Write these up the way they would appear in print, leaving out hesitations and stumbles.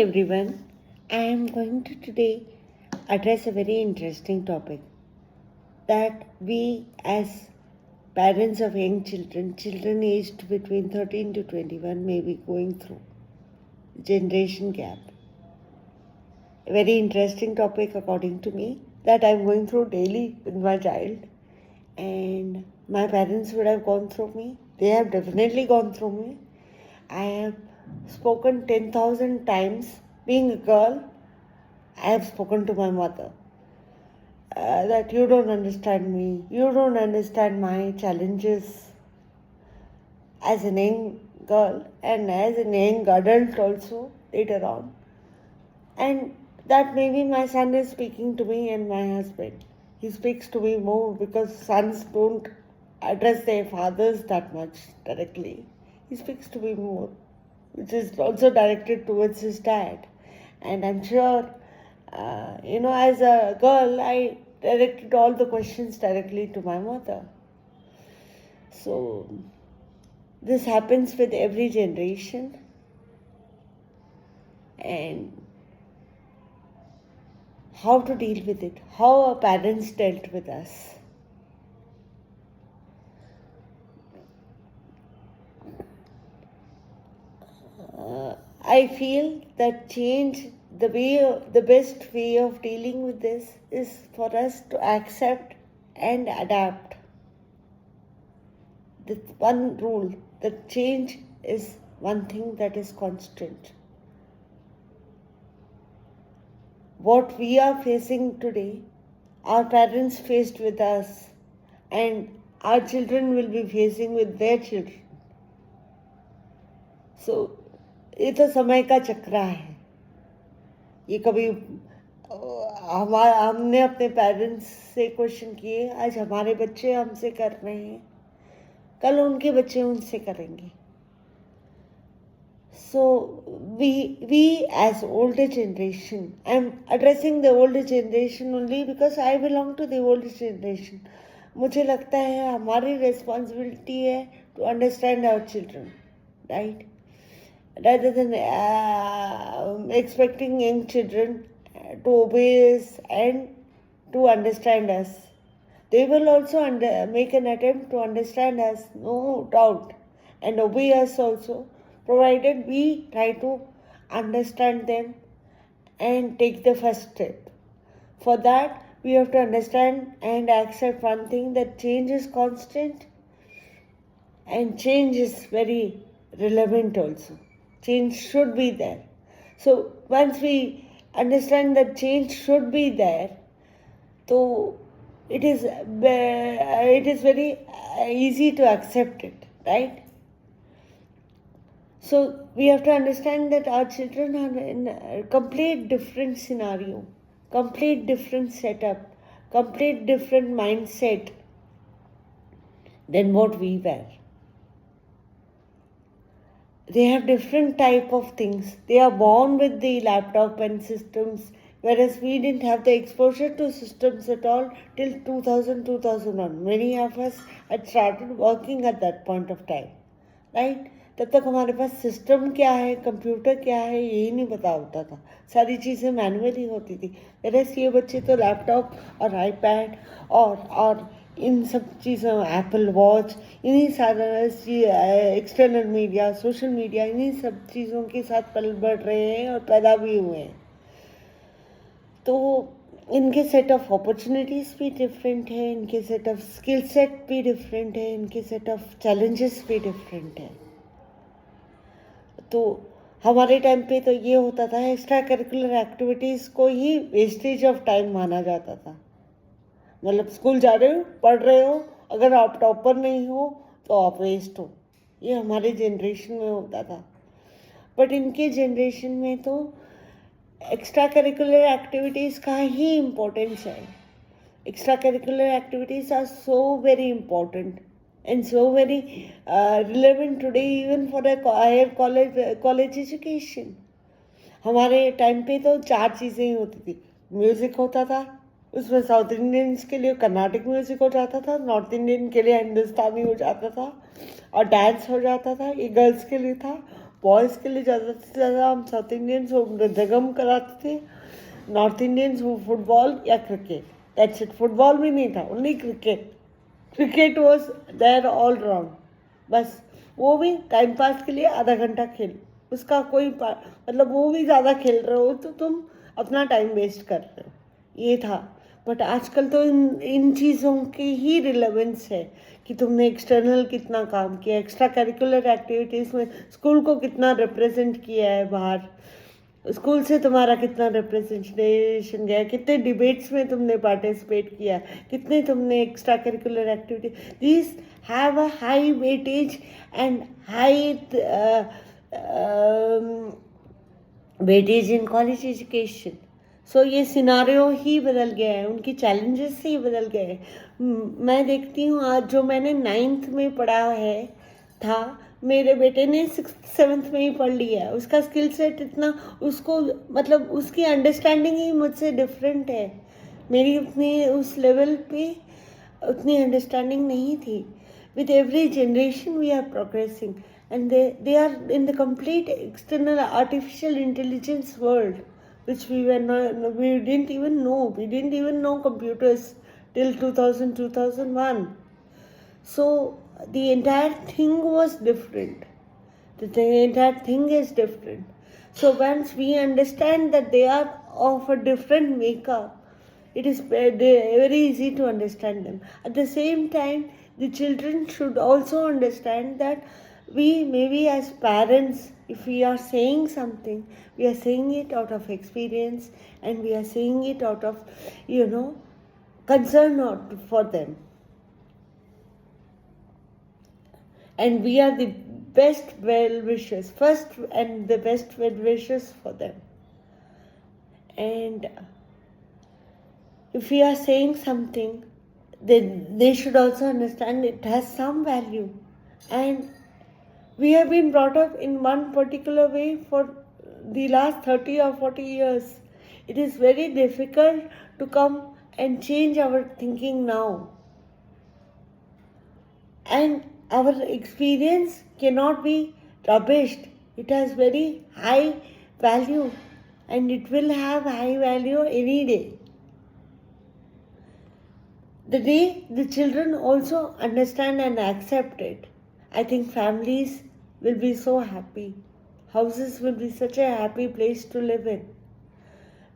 everyone, I am going to today address a very interesting topic that we as parents of young children aged between 13 to 21 may be going through. Generation gap. A very interesting topic according to me that I am going through daily with my child, and my parents would have gone through me. They have definitely gone through me. I have spoken 10,000 times. Being a girl, I have spoken to my mother that you don't understand me, you don't understand my challenges as a young girl and as a young adult also later on. And that maybe my son is speaking to me and my husband. He speaks to me more because sons don't address their fathers that much directly. He speaks to me more, which is also directed towards his dad. And I'm sure, as a girl, I directed all the questions directly to my mother. So, this happens with every generation. And how to deal with it, how our parents dealt with us. I feel that the best way of dealing with this is for us to accept and adapt. The one rule, that change is one thing that is constant. What we are facing today, our parents faced with us, and our children will be facing with their children. So, ये तो समय का चक्रा है. ये कभी हमने अपने parents से क्वेश्चन किए, आज हमारे बच्चे हमसे कर रहे हैं, कल उनके बच्चे उनसे करेंगे. So we as older generation, I'm addressing the older generation only because I belong to the older generation. मुझे लगता है हमारी responsibility है to understand our children, right? Rather than expecting young children to obey us and to understand us. They will also make an attempt to understand us, no doubt, and obey us also, provided we try to understand them and take the first step. For that, we have to understand and accept one thing, that change is constant and change is very relevant also. Change should be there. So once we understand that change should be there, so it is very easy to accept it, right? So we have to understand that our children are in a complete different scenario, complete different setup, complete different mindset than what we were. They have different type of things. They are born with the laptop and systems, whereas we didn't have the exposure to systems at all till 2001. Many of us had started working at that point of time, right? तब तक हमारे पास system क्या है, computer क्या है, यही नहीं पता होता था. सारी चीज़ें मैनुअली होती थी. वैसे ये बच्चे तो लैपटॉप और आईपैड और इन सब चीज़ों, एप्पल वॉच, इन्हीं सारा एक्सटर्नल मीडिया, सोशल मीडिया, इन्हीं सब चीज़ों के साथ पल बढ़ रहे हैं और पैदा भी हुए हैं. तो इनके सेट ऑफ अपॉर्चुनिटीज़ भी डिफरेंट है, इनके सेट ऑफ स्किल सेट भी डिफरेंट है, इनके सेट ऑफ चैलेंजेस भी डिफरेंट है. तो हमारे टाइम पे तो ये होता था, एक्स्ट्रा करिकुलर एक्टिविटीज़ को ही वेस्टेज ऑफ टाइम माना जाता था. मतलब स्कूल जा रहे हो, पढ़ रहे हो, अगर आप टॉपर नहीं हो तो आप वेस्ट हो. ये हमारे जनरेशन में होता था. बट इनके जनरेशन में तो एक्स्ट्रा करिकुलर एक्टिविटीज़ का ही इम्पोर्टेंस है. Extra curricular activities are so very important and so very relevant today even for a higher college education. हमारे टाइम पे तो 4 चीज़ें ही होती थी. म्यूज़िक होता था, उसमें साउथ इंडियंस के लिए कर्नाटिक म्यूज़िक हो जाता था, नॉर्थ इंडियन के लिए हिंदुस्तानी हो जाता था, और डांस हो जाता था. ये गर्ल्स के लिए था. बॉयज़ के लिए ज़्यादा से ज़्यादा हम साउथ इंडियंस हो मृदंगम कराते थे, नॉर्थ इंडियंस हो फुटबॉल या क्रिकेट, दैट्स इट। फुटबॉल भी नहीं था, only cricket. Cricket was there all round, बस वो भी टाइम पास के लिए आधा घंटा खेल, उसका कोई मतलब वो भी ज़्यादा खेल रहे हो तो तुम अपना टाइम वेस्ट कर रहे हो, ये था। बट आजकल तो इन चीज़ों की ही रिलेवेंस है कि तुमने एक्सटर्नल कितना काम किया, एक्स्ट्रा करिकुलर एक्टिविटीज़ में स्कूल को कितना रिप्रेजेंट किया है बाहर, स्कूल से तुम्हारा कितना रिप्रेजेंटेशन गया, कितने डिबेट्स में तुमने पार्टिसिपेट किया, कितने तुमने extra curricular activity, these have a high weightage and high weightage in college education. So ये सिनारियो ही बदल गया है, उनकी चैलेंजेस ही बदल गए हैं। मैं देखती हूँ आज जो मैंने 9th में पढ़ा है था, मेरे बेटे ने 6th 7th में ही पढ़ लिया है। उसका स्किल सेट इतना, उसको मतलब उसकी अंडरस्टैंडिंग ही मुझसे डिफरेंट है। मेरी उतनी उस लेवल पे उतनी अंडरस्टैंडिंग नहीं थी। With every generation we are progressing, and they are in the complete external artificial intelligence world, which we didn't even know. We didn't even know computers till 2000 2001. So the entire thing was different. The entire thing is different. So once we understand that they are of a different makeup, it is very easy to understand them. At the same time, the children should also understand that we, maybe as parents, if we are saying something, we are saying it out of experience, and we are saying it out of, concern for them. And we are the best well wishers, first and the best well wishers for them. And if we are saying something, then they should also understand it has some value. And we have been brought up in one particular way for the last 30 or 40 years. It is very difficult to come and change our thinking now. And our experience cannot be rubbished. It has very high value, and it will have high value any day. The day the children also understand and accept it, I think families will be so happy. Houses will be such a happy place to live in.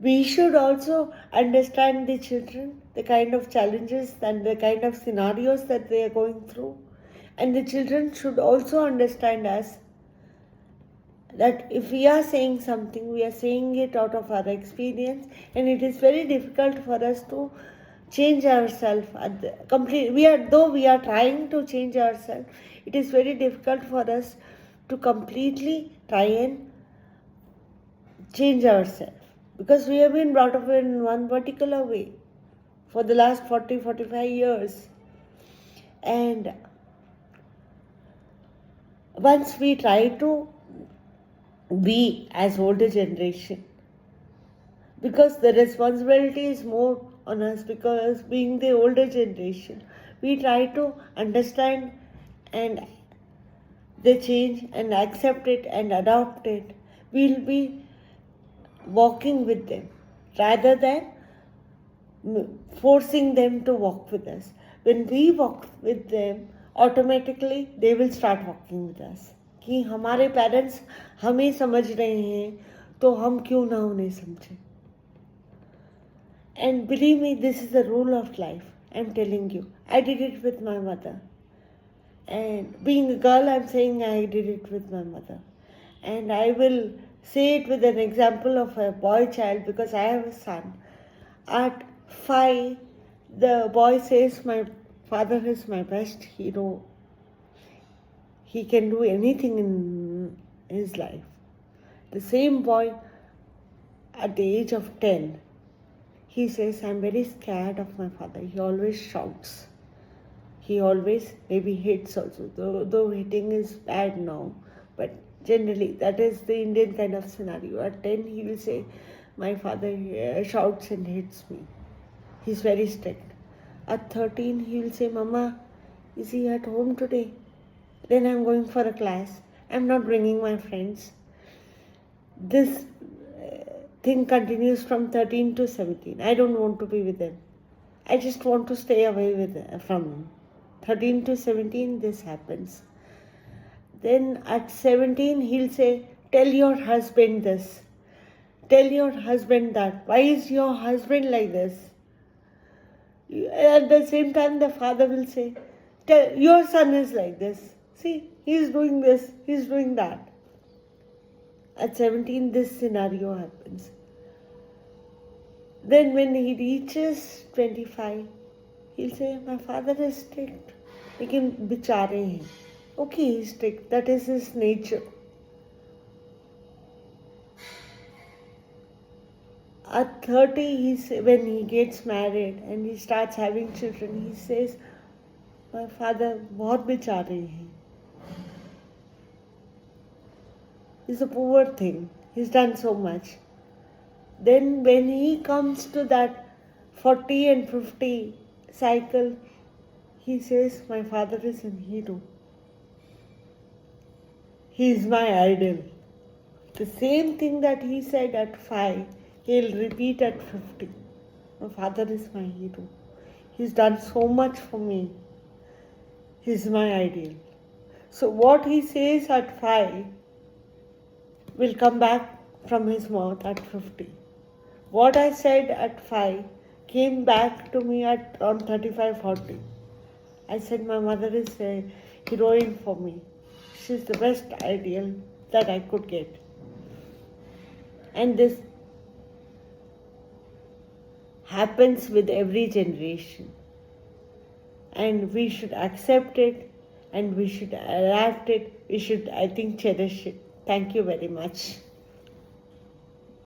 We should also understand the children, the kind of challenges and the kind of scenarios that they are going through. And the children should also understand us, that if we are saying something, we are saying it out of our experience, and it is very difficult for us to change ourselves. Though we are trying to change ourselves, it is very difficult for us to completely try and change ourselves, because we have been brought up in one particular way for the last 40-45 years. And once we try to be as older generation, because the responsibility is more on us, because being the older generation, we try to understand and the change and accept it and adopt it. We'll be walking with them rather than forcing them to walk with us. When we walk with them, automatically they will start walking with us. कि हमारे parents हमें समझ रहे हैं तो हम क्यों ना उन्हें समझें. And believe me, this is the rule of life. I'm telling you, I did it with my mother. And being a girl, I'm saying I did it with my mother. And I will say it with an example of a boy child, because I have a son. At 5, the boy says, my father is my best hero. He can do anything in his life. The same boy at the age of 10, he says, I'm very scared of my father. He always shouts. He always maybe hits also, though hitting is bad now. But generally, that is the Indian kind of scenario. At 10, he will say, my father shouts and hits me. He's very strict. At 13, he will say, Mama, is he at home today? Then I'm going for a class. I'm not bringing my friends. This thing continues from 13 to 17. I don't want to be with them. I just want to stay away from them. 13 to 17, this happens. Then at 17, he'll say, tell your husband this. Tell your husband that. Why is your husband like this? At the same time, the father will say, your son is like this. See, he's doing this, he's doing that. At 17, this scenario happens. Then when he reaches 25, he'll say, my father is strict. लेकिन बेचारे हैं. Okay, he's strict. That is his nature. At 30, when he gets married and he starts having children, he says, my father बहुत बेचारे हैं. He's a poor thing. He's done so much. Then when he comes to that 40 and 50 cycle, he says, my father is a hero. He is my idol. The same thing that he said at 5, he'll repeat at 50. My father is my hero. He's done so much for me. He's my ideal. So what he says at 5 will come back from his mouth at 50. What I said at 5 came back to me on 35, 40. I said my mother is a heroine for me. She's the best ideal that I could get. And this happens with every generation. And we should accept it and we should adapt it. We should, I think, cherish it. Thank you very much.